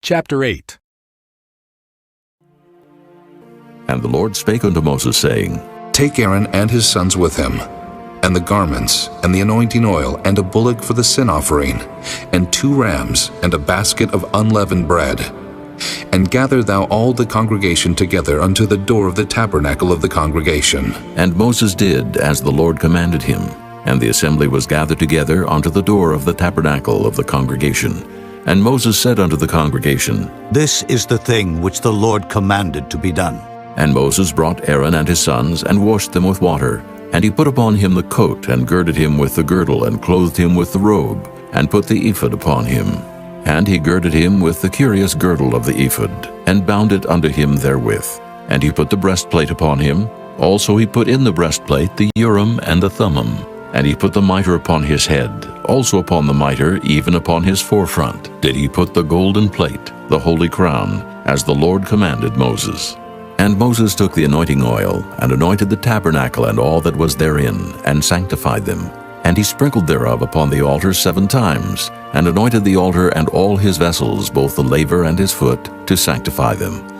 Chapter 8. And the Lord spake unto Moses, saying, Take Aaron and his sons with him, and the garments, and the anointing oil, and a bullock for the sin offering, and 2 rams, and a basket of unleavened bread. And gather thou all the congregation together unto the door of the tabernacle of the congregation. And Moses did as the Lord commanded him. And the assembly was gathered together unto the door of the tabernacle of the congregation. And Moses said unto the congregation, This is the thing which the Lord commanded to be done. And Moses brought Aaron and his sons, and washed them with water. And he put upon him the coat, and girded him with the girdle, and clothed him with the robe, and put the ephod upon him. And he girded him with the curious girdle of the ephod, and bound it unto him therewith. And he put the breastplate upon him. Also he put in the breastplate the Urim and the Thummim. And he put the mitre upon his head. Also upon the mitre, even upon his forefront, did he put the golden plate, the holy crown, as the Lord commanded Moses. And Moses took the anointing oil, and anointed the tabernacle and all that was therein, and sanctified them. And he sprinkled thereof upon the altar 7 times, and anointed the altar and all his vessels, both the laver and his foot, to sanctify them.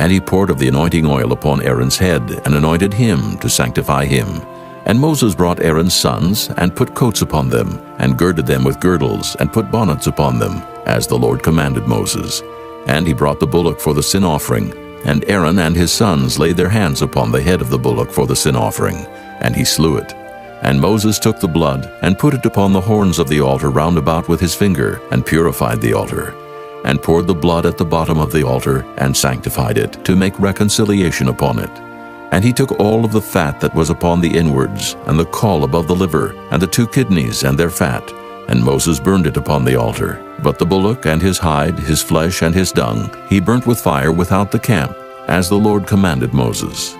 And he poured of the anointing oil upon Aaron's head, and anointed him to sanctify him. And Moses brought Aaron's sons, and put coats upon them, and girded them with girdles, and put bonnets upon them, as the Lord commanded Moses. And he brought the bullock for the sin offering, and Aaron and his sons laid their hands upon the head of the bullock for the sin offering, and he slew it. And Moses took the blood, and put it upon the horns of the altar round about with his finger, and purified the altar, and poured the blood at the bottom of the altar, and sanctified it, to make reconciliation upon it. And he took all of the fat that was upon the inwards, and the caul above the liver, and the 2 kidneys and their fat, and Moses burned it upon the altar. But the bullock and his hide, his flesh and his dung, he burnt with fire without the camp, as the Lord commanded Moses.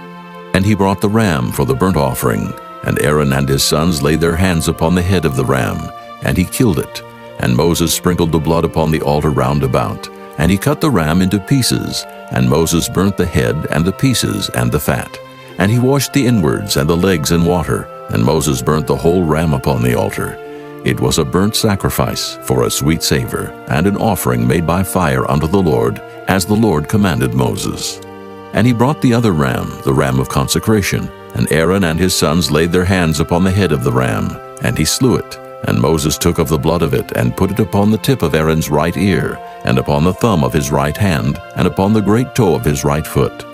And he brought the ram for the burnt offering, and Aaron and his sons laid their hands upon the head of the ram, and he killed it. And Moses sprinkled the blood upon the altar round about, and he cut the ram into pieces, and Moses burnt the head and the pieces and the fat. And he washed the inwards and the legs in water, and Moses burnt the whole ram upon the altar. It was a burnt sacrifice for a sweet savor, and an offering made by fire unto the Lord, as the Lord commanded Moses. And he brought the other ram, the ram of consecration, and Aaron and his sons laid their hands upon the head of the ram, and he slew it. And Moses took of the blood of it, and put it upon the tip of Aaron's right ear, and upon the thumb of his right hand, and upon the great toe of his right foot.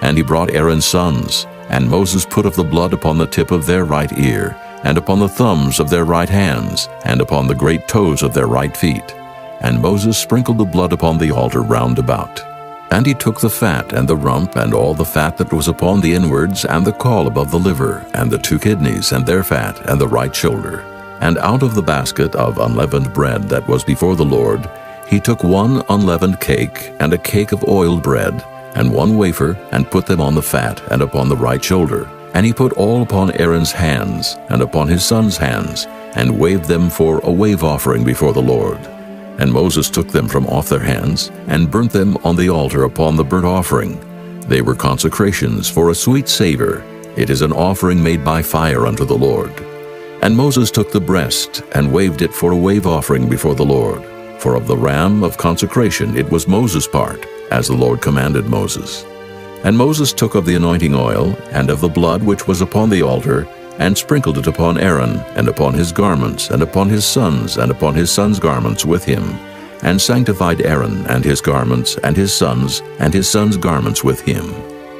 And he brought Aaron's sons, and Moses put of the blood upon the tip of their right ear, and upon the thumbs of their right hands, and upon the great toes of their right feet. And Moses sprinkled the blood upon the altar round about. And he took the fat and the rump, and all the fat that was upon the inwards, and the caul above the liver, and the 2 kidneys and their fat, and the right shoulder. And out of the basket of unleavened bread that was before the Lord, he took 1 unleavened cake, and a cake of oiled bread, and 1 wafer, and put them on the fat, and upon the right shoulder. And he put all upon Aaron's hands, and upon his sons' hands, and waved them for a wave offering before the Lord. And Moses took them from off their hands, and burnt them on the altar upon the burnt offering. They were consecrations for a sweet savor. It is an offering made by fire unto the Lord. And Moses took the breast, and waved it for a wave offering before the Lord. For of the ram of consecration it was Moses' part, as the Lord commanded Moses. And Moses took of the anointing oil, and of the blood which was upon the altar, and sprinkled it upon Aaron, and upon his garments, and upon his sons' garments with him, and sanctified Aaron and his garments, and his sons' garments with him.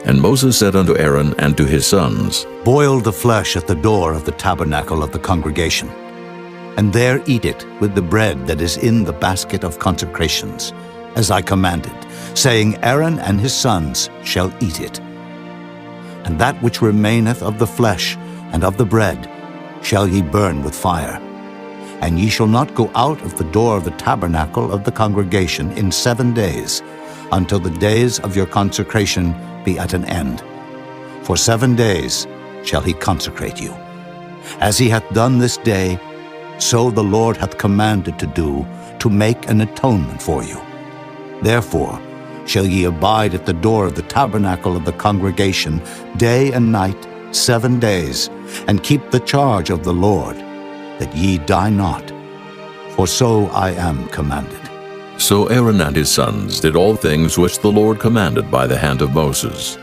And Moses said unto Aaron and to his sons, Boil the flesh at the door of the tabernacle of the congregation, and there eat it with the bread that is in the basket of consecrations, as I commanded, saying, Aaron and his sons shall eat it. And that which remaineth of the flesh and of the bread shall ye burn with fire. And ye shall not go out of the door of the tabernacle of the congregation in 7 days, until the days of your consecration be at an end. For 7 days shall he consecrate you. As he hath done this day, so the Lord hath commanded to do, to make an atonement for you. Therefore shall ye abide at the door of the tabernacle of the congregation day and night 7 days, and keep the charge of the Lord, that ye die not. For so I am commanded. So Aaron and his sons did all things which the Lord commanded by the hand of Moses.